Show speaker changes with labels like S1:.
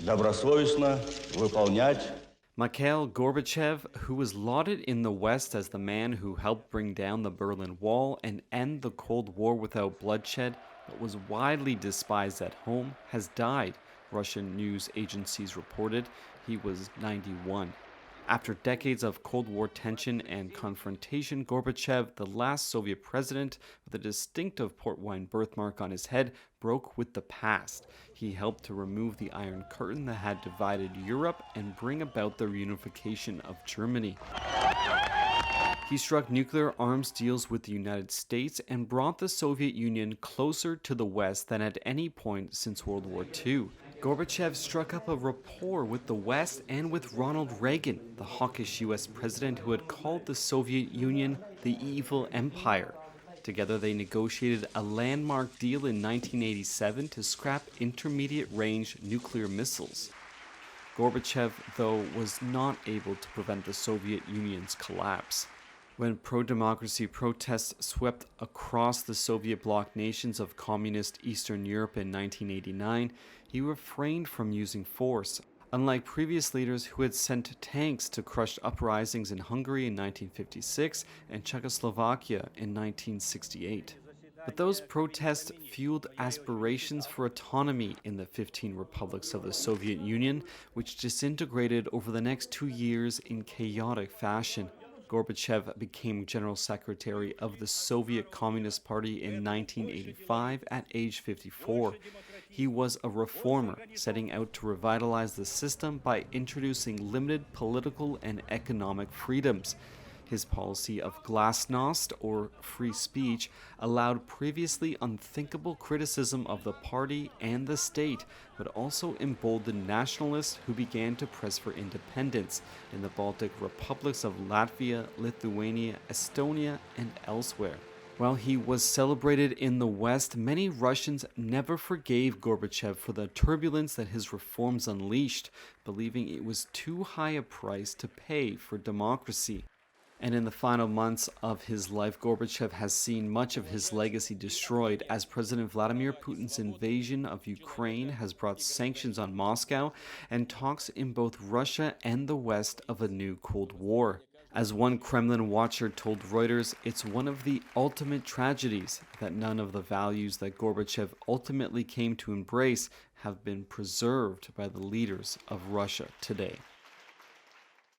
S1: добросовестно выполнять.
S2: Mikhail Gorbachev, who was lauded in the West as the man who helped bring down the Berlin Wall and end the Cold War without bloodshed, but was widely despised at home, has died, Russian news agencies reported. He was 91. After decades of Cold War tension and confrontation, Gorbachev, the last Soviet president with a distinctive port wine birthmark on his head, broke with the past. He helped to remove the Iron Curtain that had divided Europe and bring about the reunification of Germany. He struck nuclear arms deals with the United States and brought the Soviet Union closer to the West than at any point since World War II. Gorbachev struck up a rapport with the West and with Ronald Reagan, the hawkish US president who had called the Soviet Union the evil empire. Together, they negotiated a landmark deal in 1987 to scrap intermediate-range nuclear missiles. Gorbachev, though, was not able to prevent the Soviet Union's collapse. When pro-democracy protests swept across the Soviet bloc nations of communist Eastern Europe in 1989, he refrained from using force, unlike previous leaders who had sent tanks to crush uprisings in Hungary in 1956 and Czechoslovakia in 1968. But those protests fueled aspirations for autonomy in the 15 republics of the Soviet Union, which disintegrated over the next 2 years in chaotic fashion. Gorbachev became General Secretary of the Soviet Communist Party in 1985 at age 54. He was a reformer, setting out to revitalize the system by introducing limited political and economic freedoms. His policy of glasnost, or free speech, allowed previously unthinkable criticism of the party and the state, but also emboldened nationalists who began to press for independence in the Baltic republics of Latvia, Lithuania, Estonia, and elsewhere. While he was celebrated in the West, many Russians never forgave Gorbachev for the turbulence that his reforms unleashed, believing it was too high a price to pay for democracy. And in the final months of his life, Gorbachev has seen much of his legacy destroyed as President Vladimir Putin's invasion of Ukraine has brought sanctions on Moscow and talks in both Russia and the West of a new Cold War. As one Kremlin watcher told Reuters, it's one of the ultimate tragedies that none of the values that Gorbachev ultimately came to embrace have been preserved by the leaders of Russia today.